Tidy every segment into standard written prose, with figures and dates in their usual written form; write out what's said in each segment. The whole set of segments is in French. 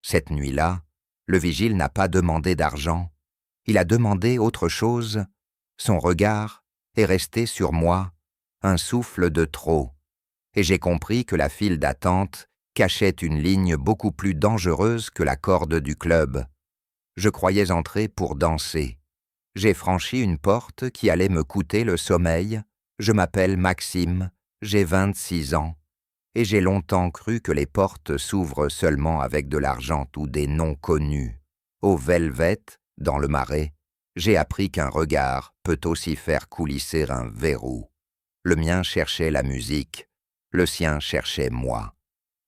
Cette nuit-là, le vigile n'a pas demandé d'argent. Il a demandé autre chose. Son regard est resté sur moi, un souffle de trop. Et j'ai compris que la file d'attente cachait une ligne beaucoup plus dangereuse que la corde du club. Je croyais entrer pour danser. J'ai franchi une porte qui allait me coûter le sommeil. Je m'appelle Maxime, j'ai 26 ans. Et j'ai longtemps cru que les portes s'ouvrent seulement avec de l'argent ou des noms connus. Au Velvet, dans le Marais, j'ai appris qu'un regard peut aussi faire coulisser un verrou. Le mien cherchait la musique, le sien cherchait moi.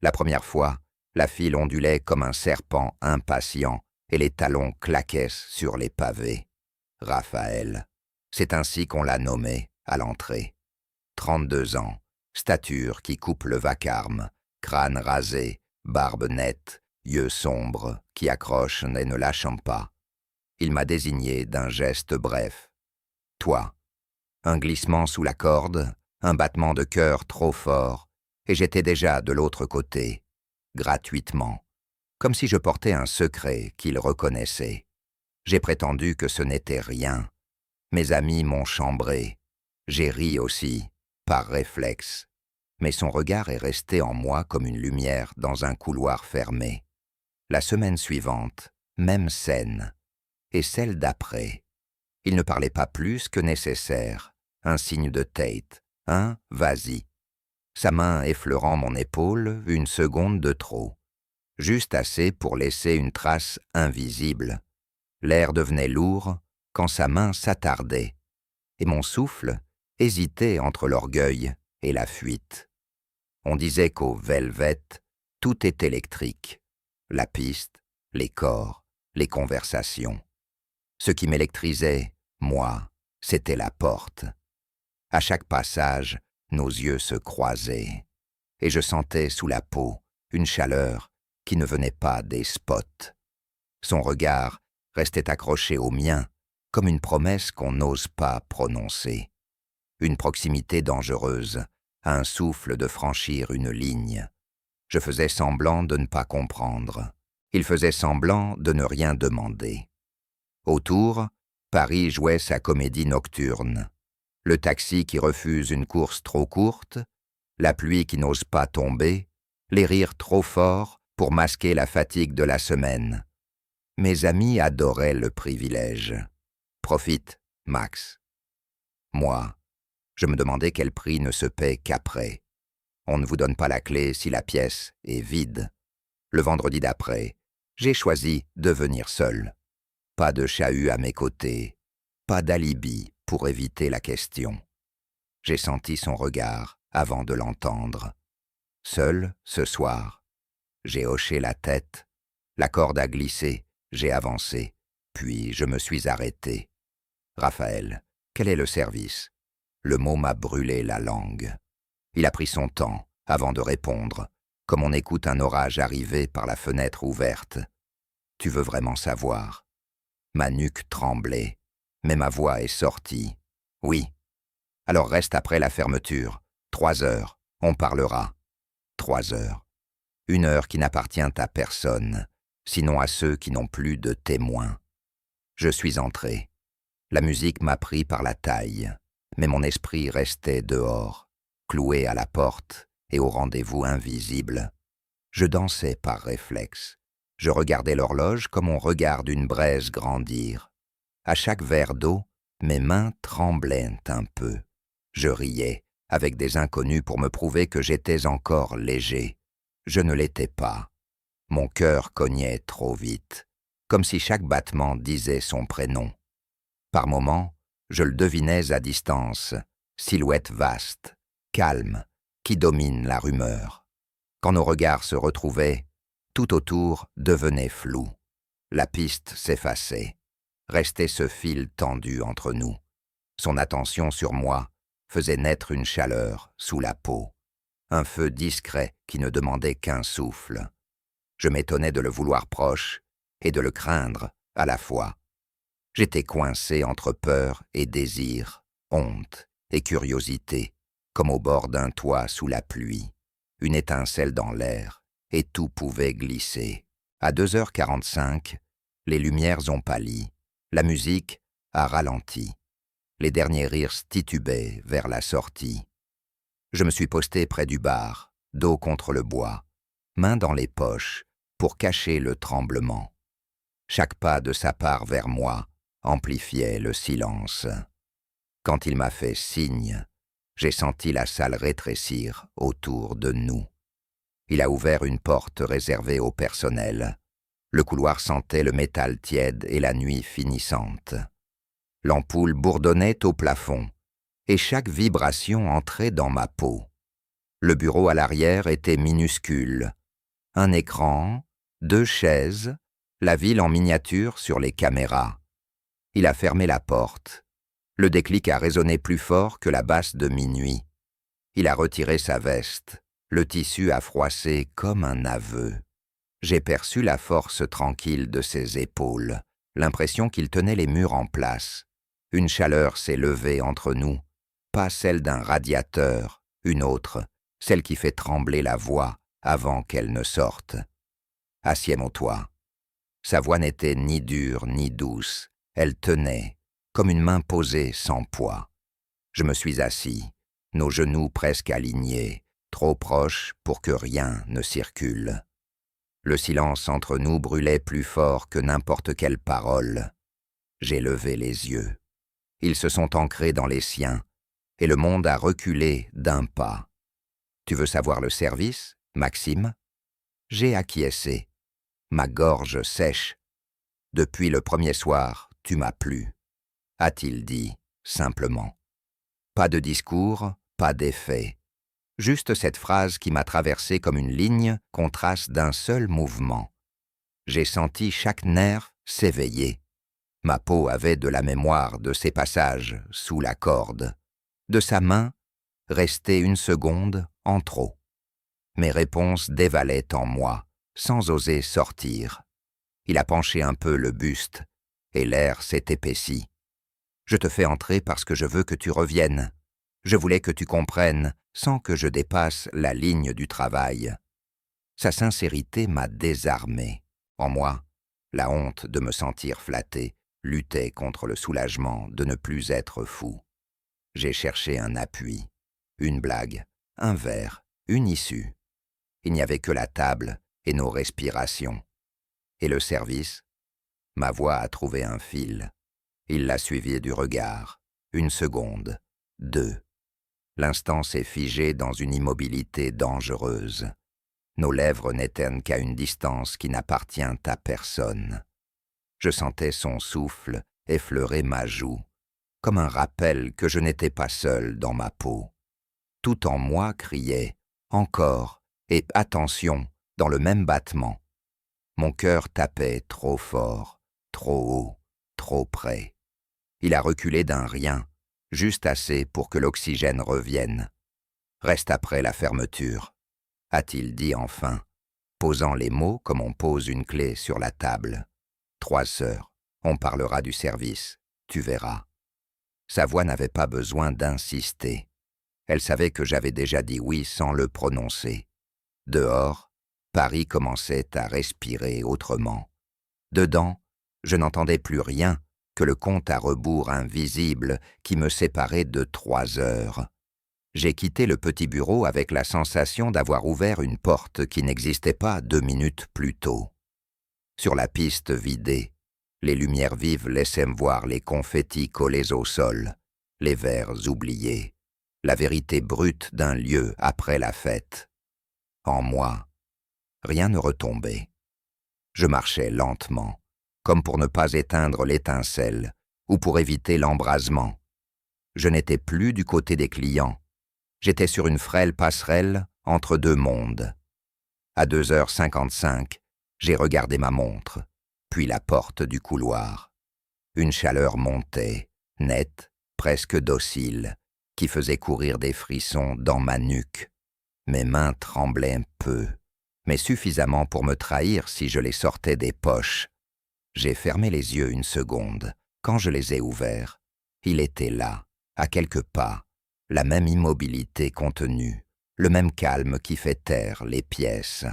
La première fois, la file ondulait comme un serpent impatient et les talons claquaient sur les pavés. Raphaël, c'est ainsi qu'on l'a nommé à l'entrée. 32 ans. Stature qui coupe le vacarme, crâne rasé, barbe nette, yeux sombres qui accrochent et ne lâchent pas. Il m'a désigné d'un geste bref. Toi. Un glissement sous la corde, un battement de cœur trop fort, et j'étais déjà de l'autre côté, gratuitement, comme si je portais un secret qu'il reconnaissait. J'ai prétendu que ce n'était rien. Mes amis m'ont chambré. J'ai ri aussi, par réflexe. Mais son regard est resté en moi comme une lumière dans un couloir fermé. La semaine suivante, même scène. Et celle d'après. Il ne parlait pas plus que nécessaire. Un signe de tête. Un « vas-y ». Sa main effleurant mon épaule, une seconde de trop. Juste assez pour laisser une trace invisible. L'air devenait lourd quand sa main s'attardait. Et mon souffle hésitait entre l'orgueil et la fuite. On disait qu'au Velvet, tout est électrique. La piste, les corps, les conversations. Ce qui m'électrisait, moi, c'était la porte. À chaque passage, nos yeux se croisaient. Et je sentais sous la peau une chaleur qui ne venait pas des spots. Son regard restait accroché au mien, comme une promesse qu'on n'ose pas prononcer. Une proximité dangereuse, à un souffle de franchir une ligne. Je faisais semblant de ne pas comprendre. Il faisait semblant de ne rien demander. Autour, Paris jouait sa comédie nocturne. Le taxi qui refuse une course trop courte, la pluie qui n'ose pas tomber, les rires trop forts pour masquer la fatigue de la semaine. Mes amis adoraient le privilège. Profite, Max. Moi, je me demandais quel prix ne se paie qu'après. On ne vous donne pas la clé si la pièce est vide. Le vendredi d'après, j'ai choisi de venir seul. Pas de chahut à mes côtés, pas d'alibi pour éviter la question. J'ai senti son regard avant de l'entendre. Seul, ce soir, j'ai hoché la tête, la corde a glissé, j'ai avancé, puis je me suis arrêté. Raphaël, quel est le service ? Le mot m'a brûlé la langue. Il a pris son temps avant de répondre, comme on écoute un orage arriver par la fenêtre ouverte. Tu veux vraiment savoir ? Ma nuque tremblait, mais ma voix est sortie. Oui. Alors reste après la fermeture. 3 heures, on parlera. 3 heures. 1 heure qui n'appartient à personne, sinon à ceux qui n'ont plus de témoins. Je suis entré. La musique m'a pris par la taille, mais mon esprit restait dehors, cloué à la porte et au rendez-vous invisible. Je dansais par réflexe. Je regardais l'horloge comme on regarde une braise grandir. À chaque verre d'eau, mes mains tremblaient un peu. Je riais, avec des inconnus pour me prouver que j'étais encore léger. Je ne l'étais pas. Mon cœur cognait trop vite, comme si chaque battement disait son prénom. Par moments, je le devinais à distance, silhouette vaste, calme, qui domine la rumeur. Quand nos regards se retrouvaient, tout autour devenait flou. La piste s'effaçait. Restait ce fil tendu entre nous. Son attention sur moi faisait naître une chaleur sous la peau, un feu discret qui ne demandait qu'un souffle. Je m'étonnais de le vouloir proche et de le craindre à la fois. J'étais coincé entre peur et désir, honte et curiosité, comme au bord d'un toit sous la pluie, une étincelle dans l'air, et tout pouvait glisser. À 2h45, les lumières ont pâli, la musique a ralenti. Les derniers rires titubaient vers la sortie. Je me suis posté près du bar, dos contre le bois, mains dans les poches, pour cacher le tremblement. Chaque pas de sa part vers moi amplifiait le silence. Quand il m'a fait signe, j'ai senti la salle rétrécir autour de nous. Il a ouvert une porte réservée au personnel. Le couloir sentait le métal tiède et la nuit finissante. L'ampoule bourdonnait au plafond, et chaque vibration entrait dans ma peau. Le bureau à l'arrière était minuscule. Un écran, 2 chaises, la ville en miniature sur les caméras. Il a fermé la porte. Le déclic a résonné plus fort que la basse de minuit. Il a retiré sa veste. Le tissu a froissé comme un aveu. J'ai perçu la force tranquille de ses épaules, l'impression qu'il tenait les murs en place. Une chaleur s'est levée entre nous, pas celle d'un radiateur, une autre, celle qui fait trembler la voix avant qu'elle ne sorte. Assieds-moi. Sa voix n'était ni dure ni douce, elle tenait, comme une main posée sans poids. Je me suis assis, nos genoux presque alignés, trop proches pour que rien ne circule. Le silence entre nous brûlait plus fort que n'importe quelle parole. J'ai levé les yeux. Ils se sont ancrés dans les siens, et le monde a reculé d'un pas. Tu veux savoir le service, Maxime? J'ai acquiescé. Ma gorge sèche. Depuis le premier soir, tu m'as plu, a-t-il dit, simplement. Pas de discours, pas d'effet. Juste cette phrase qui m'a traversé comme une ligne qu'on trace d'un seul mouvement. J'ai senti chaque nerf s'éveiller. Ma peau avait de la mémoire de ses passages sous la corde. De sa main, restait une seconde en trop. Mes réponses dévalaient en moi, sans oser sortir. Il a penché un peu le buste, et l'air s'est épaissi. Je te fais entrer parce que je veux que tu reviennes. Je voulais que tu comprennes, sans que je dépasse la ligne du travail. Sa sincérité m'a désarmé. En moi, la honte de me sentir flatté luttait contre le soulagement de ne plus être fou. J'ai cherché un appui, une blague, un verre, une issue. Il n'y avait que la table et nos respirations. Et le service? Ma voix a trouvé un fil. Il l'a suivi du regard. Une seconde, 2. L'instant s'est figé dans une immobilité dangereuse. Nos lèvres n'éteignent qu'à une distance qui n'appartient à personne. Je sentais son souffle effleurer ma joue, comme un rappel que je n'étais pas seul dans ma peau. Tout en moi criait « encore » et « attention » dans le même battement. Mon cœur tapait trop fort, trop haut, trop près. Il a reculé d'un rien, juste assez pour que l'oxygène revienne. « Reste après la fermeture », a-t-il dit enfin, posant les mots comme on pose une clé sur la table. 3 heures, on parlera du service, tu verras. Sa voix n'avait pas besoin d'insister. Elle savait que j'avais déjà dit oui sans le prononcer. Dehors, Paris commençait à respirer autrement. Dedans, je n'entendais plus rien que le compte à rebours invisible qui me séparait de 3 heures. J'ai quitté le petit bureau avec la sensation d'avoir ouvert une porte qui n'existait pas 2 minutes plus tôt. Sur la piste vidée, les lumières vives laissaient me voir les confettis collés au sol, les verres oubliés, la vérité brute d'un lieu après la fête. En moi, rien ne retombait. Je marchais lentement, comme pour ne pas éteindre l'étincelle ou pour éviter l'embrasement. Je n'étais plus du côté des clients. J'étais sur une frêle passerelle entre 2 mondes. À 2h55, j'ai regardé ma montre, puis la porte du couloir. Une chaleur montait, nette, presque docile, qui faisait courir des frissons dans ma nuque. Mes mains tremblaient un peu, mais suffisamment pour me trahir si je les sortais des poches. J'ai fermé les yeux une seconde. Quand je les ai ouverts, il était là, à quelques pas, la même immobilité contenue, le même calme qui fait taire les pièces.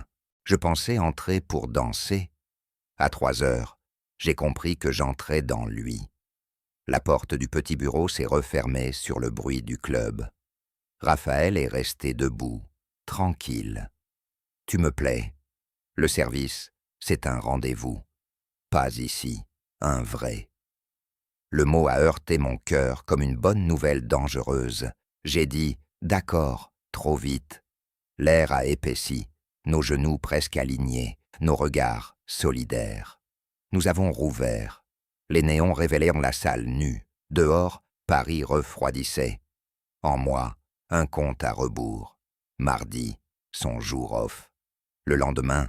Je pensais entrer pour danser, À 3 heures, j'ai compris que j'entrais dans lui. La porte du petit bureau s'est refermée sur le bruit du club. Raphaël est resté debout, tranquille. Tu me plais. Le service, c'est un rendez-vous. Pas ici, un vrai. Le mot a heurté mon cœur comme une bonne nouvelle dangereuse. J'ai dit « d'accord » trop vite. L'air a épaissi, nos genoux presque alignés, nos regards solidaires. Nous avons rouvert. Les néons révélèrent la salle nue. Dehors, Paris refroidissait. En moi, un compte à rebours. Mardi, son jour off. Le lendemain,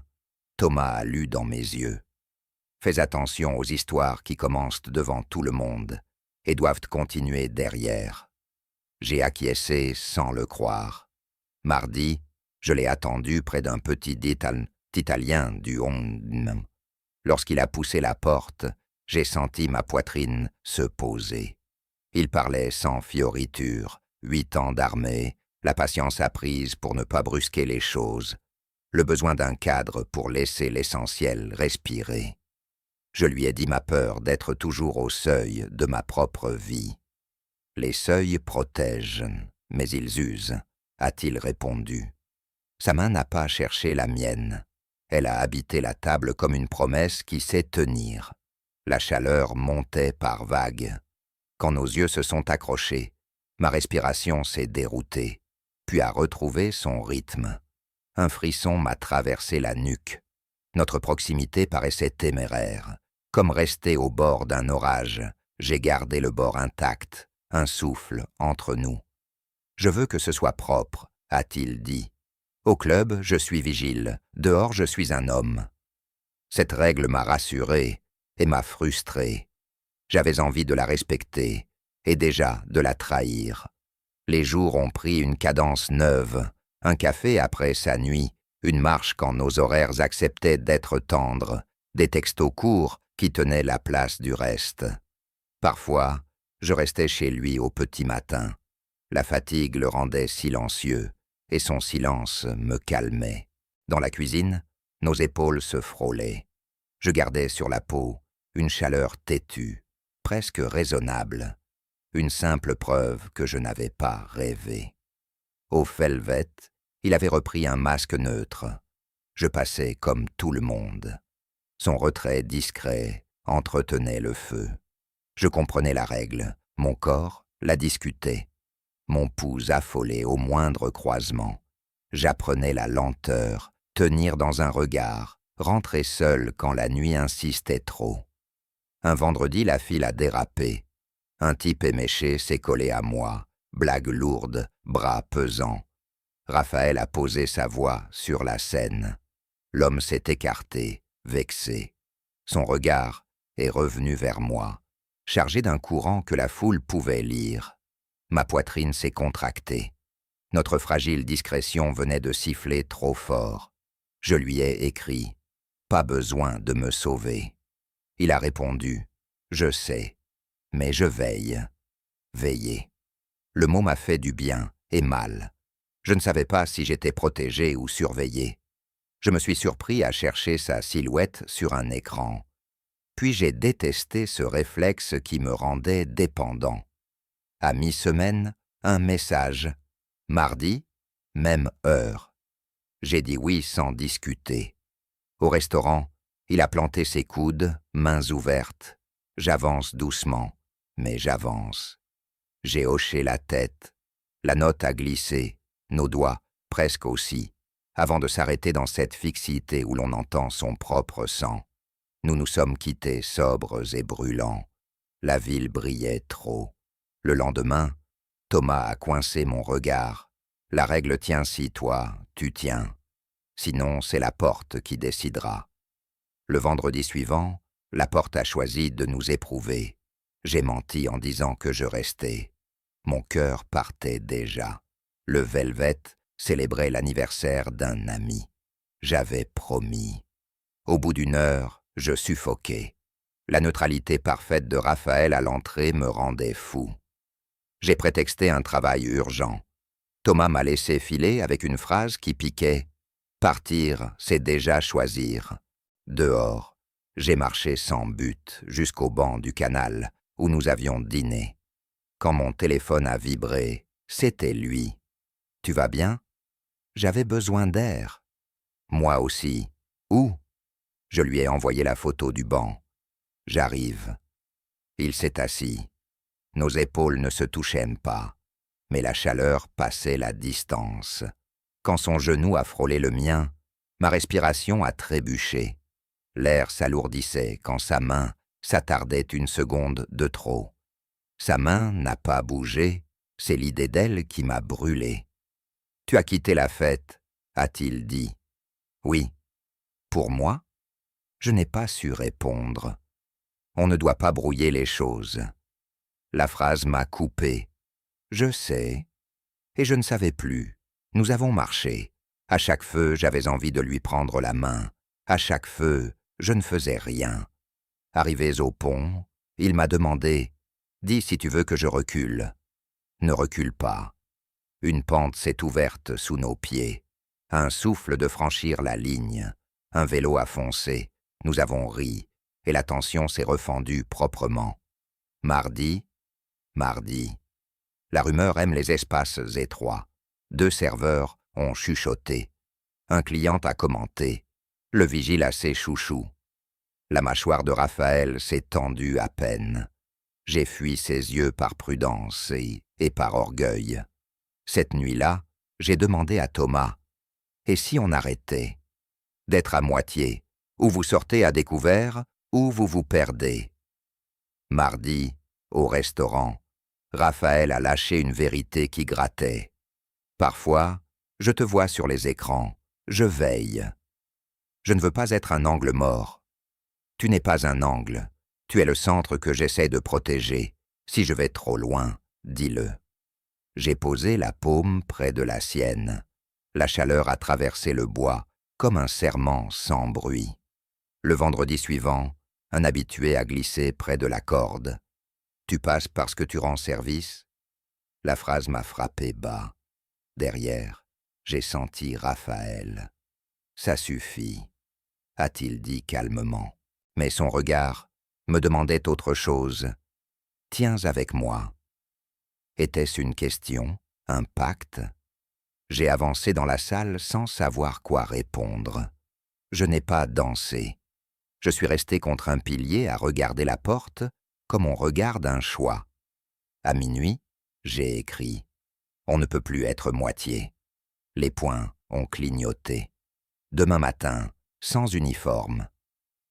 Thomas a lu dans mes yeux. Fais attention aux histoires qui commencent devant tout le monde et doivent continuer derrière. J'ai acquiescé sans le croire. Mardi, je l'ai attendu près d'un petit Italien du Hong. Lorsqu'il a poussé la porte, j'ai senti ma poitrine se poser. Il parlait sans fioriture, 8 ans d'armée, la patience apprise pour ne pas brusquer les choses, le besoin d'un cadre pour laisser l'essentiel respirer. Je lui ai dit ma peur d'être toujours au seuil de ma propre vie. Les seuils protègent, mais ils usent, a-t-il répondu. Sa main n'a pas cherché la mienne. Elle a habité la table comme une promesse qui sait tenir. La chaleur montait par vagues. Quand nos yeux se sont accrochés, ma respiration s'est déroutée, puis a retrouvé son rythme. Un frisson m'a traversé la nuque. Notre proximité paraissait téméraire. Comme resté au bord d'un orage, j'ai gardé le bord intact, un souffle entre nous. « Je veux que ce soit propre », a-t-il dit. « Au club, je suis vigile. Dehors, je suis un homme. » Cette règle m'a rassuré et m'a frustré. J'avais envie de la respecter et déjà de la trahir. Les jours ont pris une cadence neuve, un café après sa nuit, une marche quand nos horaires acceptaient d'être tendres, des textos courts qui tenaient la place du reste. Parfois, je restais chez lui au petit matin. La fatigue le rendait silencieux, et son silence me calmait. Dans la cuisine, nos épaules se frôlaient. Je gardais sur la peau une chaleur têtue, presque raisonnable, une simple preuve que je n'avais pas rêvé. Au Velvet, il avait repris un masque neutre. Je passais comme tout le monde. Son retrait discret entretenait le feu. Je comprenais la règle, mon corps la discutait. Mon pouls affolé au moindre croisement. J'apprenais la lenteur, tenir dans un regard, rentrer seul quand la nuit insistait trop. Un vendredi, la file a dérapé. Un type éméché s'est collé à moi, blague lourde, bras pesants. Raphaël a posé sa voix sur la scène. L'homme s'est écarté, vexé. Son regard est revenu vers moi, chargé d'un courant que la foule pouvait lire. Ma poitrine s'est contractée. Notre fragile discrétion venait de siffler trop fort. Je lui ai écrit « Pas besoin de me sauver ». Il a répondu « Je sais, mais je veille ». Veiller. Le mot m'a fait du bien et mal. Je ne savais pas si j'étais protégé ou surveillé. Je me suis surpris à chercher sa silhouette sur un écran. Puis j'ai détesté ce réflexe qui me rendait dépendant. À mi-semaine, un message. Mardi, même heure. J'ai dit oui sans discuter. Au restaurant, il a planté ses coudes, mains ouvertes. J'avance doucement, mais j'avance. J'ai hoché la tête. La note a glissé, nos doigts presque aussi, avant de s'arrêter dans cette fixité où l'on entend son propre sang. Nous nous sommes quittés sobres et brûlants. La ville brillait trop. Le lendemain, Thomas a coincé mon regard. La règle tient si toi, tu tiens. Sinon, c'est la porte qui décidera. Le vendredi suivant, la porte a choisi de nous éprouver. J'ai menti en disant que je restais. Mon cœur partait déjà. Le Velvet célébrait l'anniversaire d'un ami. J'avais promis. Au bout d'1 heure, je suffoquais. La neutralité parfaite de Raphaël à l'entrée me rendait fou. J'ai prétexté un travail urgent. Thomas m'a laissé filer avec une phrase qui piquait. « Partir, c'est déjà choisir. » Dehors, J'ai marché sans but jusqu'au banc du canal où nous avions dîné. Quand mon téléphone a vibré, c'était lui. « Tu vas bien ?» J'avais besoin d'air. Moi aussi. Où? Je lui ai envoyé la photo du banc. J'arrive. Il s'est assis. Nos épaules ne se touchaient pas, mais la chaleur passait la distance. Quand son genou a frôlé le mien, ma respiration a trébuché. L'air s'alourdissait quand sa main s'attardait une seconde de trop. Sa main n'a pas bougé, c'est l'idée d'elle qui m'a brûlé. « Tu as quitté la fête », a-t-il dit. « Oui. » Pour moi? Je n'ai pas su répondre. On ne doit pas brouiller les choses. La phrase m'a coupé. Je sais. Et je ne savais plus. Nous avons marché. À chaque feu, j'avais envie de lui prendre la main. À chaque feu, je ne faisais rien. Arrivés au pont, il m'a demandé « Dis si tu veux que je recule. » Ne recule pas. Une pente s'est ouverte sous nos pieds. Un souffle de franchir la ligne. Un vélo a foncé. Nous avons ri. Et la tension s'est refendue proprement. Mardi. La rumeur aime les espaces étroits. 2 serveurs ont chuchoté. Un client a commenté. Le vigile a ses chouchous. La mâchoire de Raphaël s'est tendue à peine. J'ai fui ses yeux par prudence et par orgueil. Cette nuit-là, j'ai demandé à Thomas « Et si on arrêtait ?» D'être à moitié, ou vous sortez à découvert, ou vous vous perdez. Mardi, au restaurant, Raphaël a lâché une vérité qui grattait. Parfois, je te vois sur les écrans, je veille. Je ne veux pas être un angle mort. Tu n'es pas un angle, tu es le centre que j'essaie de protéger. Si je vais trop loin, dis-le. J'ai posé la paume près de la sienne. La chaleur a traversé le bois, comme un serrement sans bruit. Le vendredi suivant, un habitué a glissé près de la corde. « Tu passes parce que tu rends service ?» La phrase m'a frappé bas. Derrière, j'ai senti Raphaël. « Ça suffit », a-t-il dit calmement. Mais son regard me demandait autre chose. « Tiens avec moi. » Était-ce une question, un pacte? J'ai avancé dans la salle sans savoir quoi répondre. Je n'ai pas dansé. Je suis resté contre un pilier à regarder la porte comme on regarde un choix. À minuit, j'ai écrit « On ne peut plus être moitié ». Les poings ont clignoté. Demain matin, sans uniforme.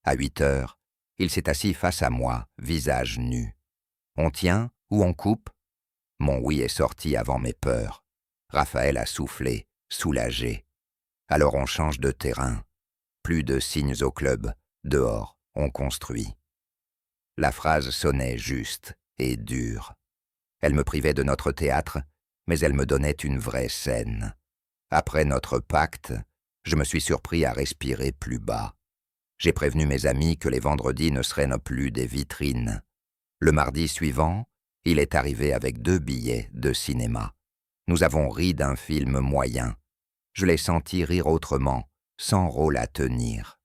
À 8 heures, il s'est assis face à moi, visage nu. On tient ou on coupe? Mon oui est sorti avant mes peurs. Raphaël a soufflé, soulagé. Alors on change de terrain. Plus de signes au club. Dehors, on construit. La phrase sonnait juste et dure. Elle me privait de notre théâtre, mais elle me donnait une vraie scène. Après notre pacte, je me suis surpris à respirer plus bas. J'ai prévenu mes amis que les vendredis ne seraient plus des vitrines. Le mardi suivant, il est arrivé avec 2 billets de cinéma. Nous avons ri d'un film moyen. Je l'ai senti rire autrement, sans rôle à tenir.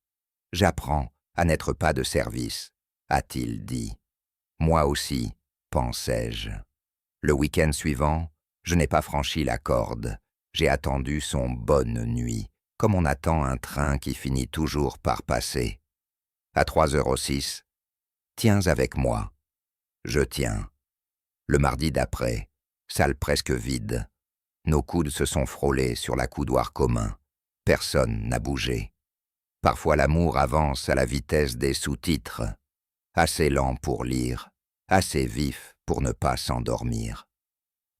J'apprends à n'être pas de service, a-t-il dit. Moi aussi, pensais-je. Le week-end suivant, je n'ai pas franchi la corde. J'ai attendu son bonne nuit, comme on attend un train qui finit toujours par passer. À 3h06, tiens avec moi. Je tiens. Le mardi d'après, salle presque vide. Nos coudes se sont frôlés sur la coudoir commun. Personne n'a bougé. Parfois l'amour avance à la vitesse des sous-titres. Assez lent pour lire, assez vif pour ne pas s'endormir.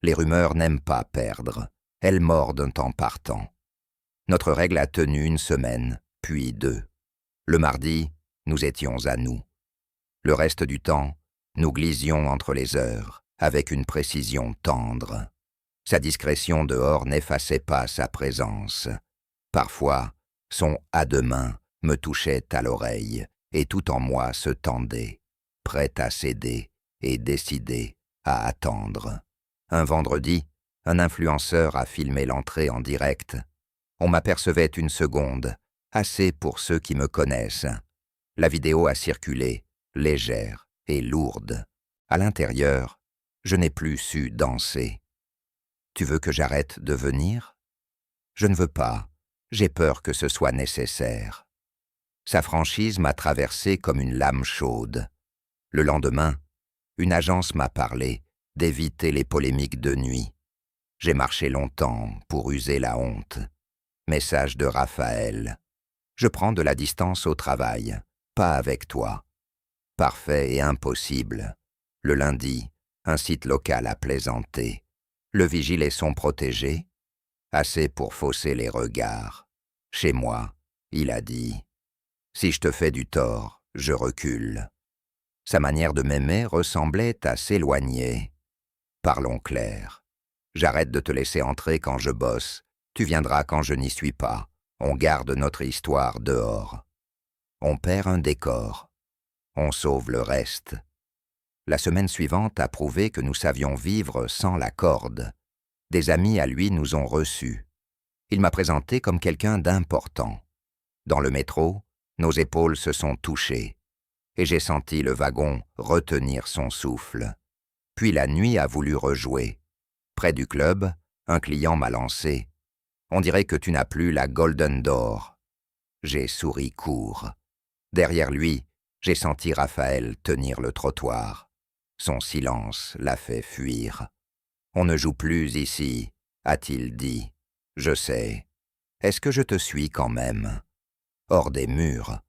Les rumeurs n'aiment pas perdre, elles mordent en partant. Notre règle a tenu 1 semaine, puis 2. Le mardi, nous étions à nous. Le reste du temps, nous glisions entre les heures, avec une précision tendre. Sa discrétion dehors n'effaçait pas sa présence. Parfois, son « à demain » me touchait à l'oreille, et tout en moi se tendait, prêt à céder et décidé à attendre. Un vendredi, un influenceur a filmé l'entrée en direct. On m'apercevait 1 seconde, assez pour ceux qui me connaissent. La vidéo a circulé, légère et lourde. À l'intérieur, je n'ai plus su danser. Tu veux que j'arrête de venir? Je ne veux pas, j'ai peur que ce soit nécessaire. Sa franchise m'a traversé comme une lame chaude. Le lendemain, une agence m'a parlé d'éviter les polémiques de nuit. J'ai marché longtemps pour user la honte. Message de Raphaël. Je prends de la distance au travail, pas avec toi. Parfait et impossible. Le lundi, un site local a plaisanté. Le vigile et son protégé. Assez pour fausser les regards. Chez moi, il a dit. Si je te fais du tort, je recule. Sa manière de m'aimer ressemblait à s'éloigner. Parlons clair. J'arrête de te laisser entrer quand je bosse. Tu viendras quand je n'y suis pas. On garde notre histoire dehors. On perd un décor. On sauve le reste. La semaine suivante a prouvé que nous savions vivre sans la corde. Des amis à lui nous ont reçus. Il m'a présenté comme quelqu'un d'important. Dans le métro, nos épaules se sont touchées, et j'ai senti le wagon retenir son souffle. Puis la nuit a voulu rejouer. Près du club, un client m'a lancé. On dirait que tu n'as plus la Golden Door. J'ai souri court. Derrière lui, j'ai senti Raphaël tenir le trottoir. Son silence l'a fait fuir. On ne joue plus ici, a-t-il dit. Je sais. Est-ce que je te suis quand même? Hors des murs,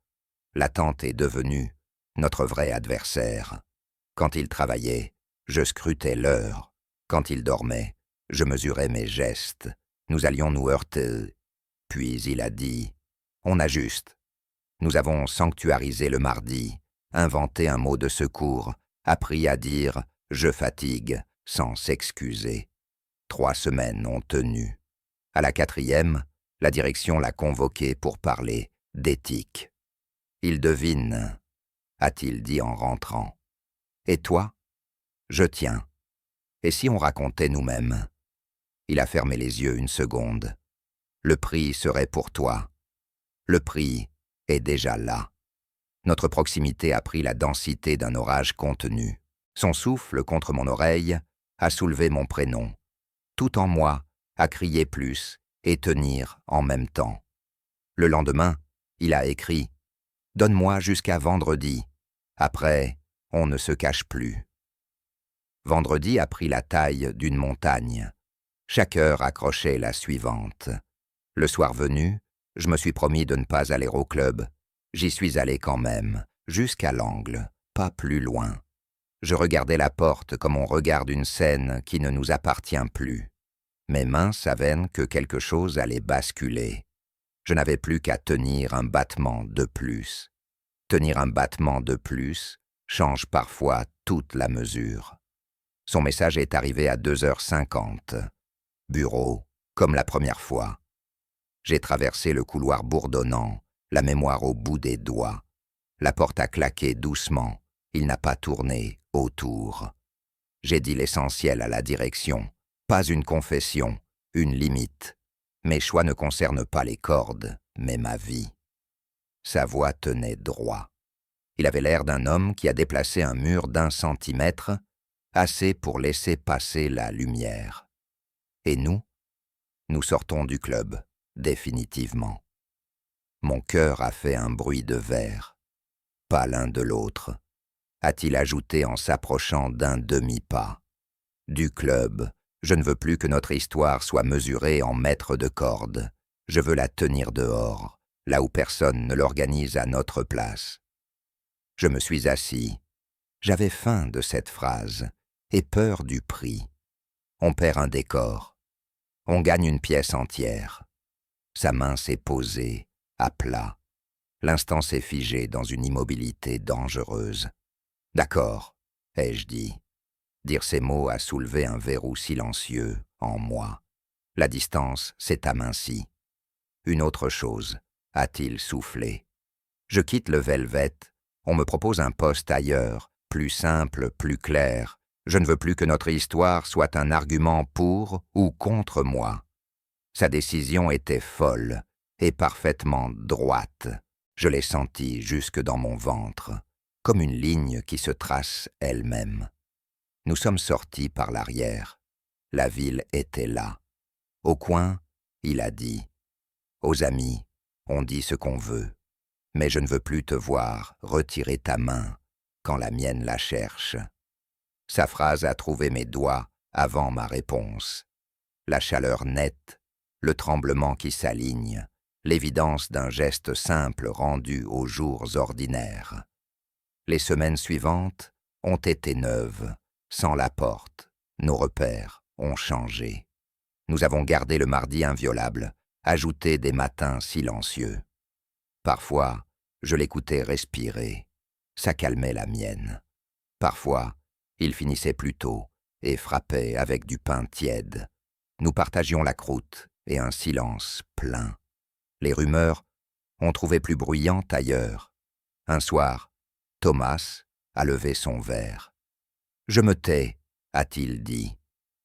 l'attente est devenue notre vrai adversaire. Quand il travaillait, je scrutais l'heure. Quand il dormait, je mesurais mes gestes. Nous allions nous heurter. Puis il a dit « On ajuste ». Nous avons sanctuarisé le mardi, inventé un mot de secours, appris à dire « je fatigue » sans s'excuser. 3 semaines ont tenu. À la 4e, la direction l'a convoqué pour parler d'éthique. Il devine, a-t-il dit en rentrant. Et toi? Je tiens. Et si on racontait nous-mêmes? Il a fermé les yeux une seconde. Le prix serait pour toi. Le prix est déjà là. Notre proximité a pris la densité d'un orage contenu. Son souffle contre mon oreille a soulevé mon prénom. Tout en moi a crié plus et tenir en même temps. Le lendemain, il a écrit « Donne-moi jusqu'à vendredi. Après, on ne se cache plus. » Vendredi a pris la taille d'une montagne. Chaque heure accrochait la suivante. Le soir venu, je me suis promis de ne pas aller au club. J'y suis allé quand même, jusqu'à l'angle, pas plus loin. Je regardais la porte comme on regarde une scène qui ne nous appartient plus. Mes mains savaient que quelque chose allait basculer. Je n'avais plus qu'à tenir un battement de plus. Tenir un battement de plus change parfois toute la mesure. Son message est arrivé à 2h50. Bureau, comme la première fois. J'ai traversé le couloir bourdonnant, la mémoire au bout des doigts. La porte a claqué doucement, il n'a pas tourné autour. J'ai dit l'essentiel à la direction. Pas une confession, une limite. Mes choix ne concernent pas les cordes, mais ma vie. Sa voix tenait droit. Il avait l'air d'un homme qui a déplacé un mur d'1 centimètre, assez pour laisser passer la lumière. Et nous sortons du club, définitivement. Mon cœur a fait un bruit de verre. Pas l'un de l'autre, a-t-il ajouté en s'approchant d'un demi-pas. Du club, je ne veux plus que notre histoire soit mesurée en mètres de corde. Je veux la tenir dehors, là où personne ne l'organise à notre place. Je me suis assis. J'avais faim de cette phrase et peur du prix. On perd un décor. On gagne une pièce entière. Sa main s'est posée, à plat. L'instant s'est figé dans une immobilité dangereuse. « D'accord », ai-je dit. Dire ces mots a soulevé un verrou silencieux en moi. La distance s'est amincie. Une autre chose, a-t-il soufflé. Je quitte le Velvet. On me propose un poste ailleurs, plus simple, plus clair. Je ne veux plus que notre histoire soit un argument pour ou contre moi. Sa décision était folle et parfaitement droite. Je l'ai sentie jusque dans mon ventre, comme une ligne qui se trace elle-même. Nous sommes sortis par l'arrière. La ville était là. Au coin, il a dit « Aux amis, on dit ce qu'on veut, mais je ne veux plus te voir retirer ta main quand la mienne la cherche. » Sa phrase a trouvé mes doigts avant ma réponse. La chaleur nette, le tremblement qui s'aligne, l'évidence d'un geste simple rendu aux jours ordinaires. Les semaines suivantes ont été neuves, sans la porte. Nos repères ont changé. Nous avons gardé le mardi inviolable, ajouté des matins silencieux. Parfois, je l'écoutais respirer. Ça calmait la mienne. Parfois, il finissait plus tôt et frappait avec du pain tiède. Nous partagions la croûte et un silence plein. Les rumeurs ont trouvé plus bruyantes ailleurs. Un soir, Thomas a levé son verre. « Je me tais, a-t-il dit,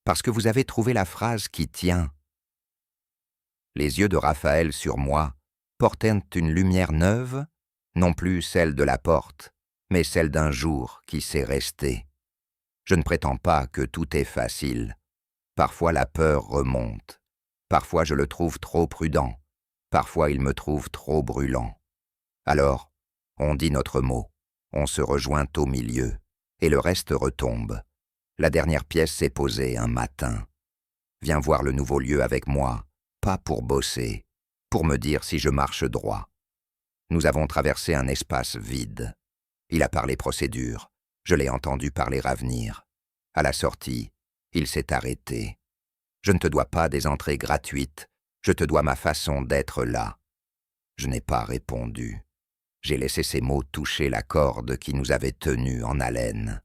parce que vous avez trouvé la phrase qui tient. » Les yeux de Raphaël sur moi portaient une lumière neuve, non plus celle de la porte, mais celle d'un jour qui s'est resté. Je ne prétends pas que tout est facile. Parfois la peur remonte. Parfois je le trouve trop prudent. Parfois il me trouve trop brûlant. Alors, on dit notre mot. On se rejoint au milieu, et le reste retombe. La dernière pièce s'est posée un matin. Viens voir le nouveau lieu avec moi, pas pour bosser, pour me dire si je marche droit. Nous avons traversé un espace vide. Il a parlé procédure, je l'ai entendu parler avenir. À la sortie, il s'est arrêté. Je ne te dois pas des entrées gratuites, je te dois ma façon d'être là. Je n'ai pas répondu. J'ai laissé ces mots toucher la corde qui nous avait tenus en haleine.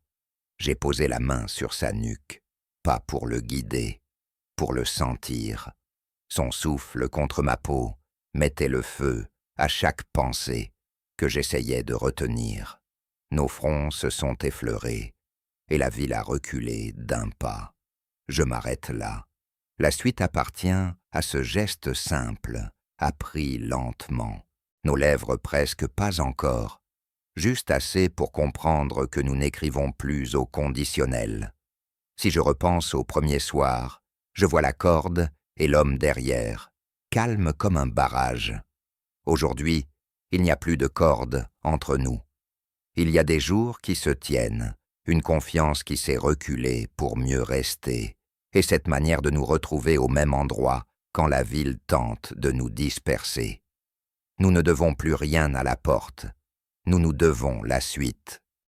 J'ai posé la main sur sa nuque, pas pour le guider, pour le sentir. Son souffle contre ma peau mettait le feu à chaque pensée que j'essayais de retenir. Nos fronts se sont effleurés, et la ville a reculé d'un pas. Je m'arrête là. La suite appartient à ce geste simple, appris lentement. Nos lèvres presque pas encore, juste assez pour comprendre que nous n'écrivons plus au conditionnel. Si je repense au premier soir, je vois la corde et l'homme derrière, calme comme un barrage. Aujourd'hui, il n'y a plus de corde entre nous. Il y a des jours qui se tiennent, une confiance qui s'est reculée pour mieux rester, et cette manière de nous retrouver au même endroit quand la ville tente de nous disperser. Nous ne devons plus rien à la porte. Nous nous devons la suite.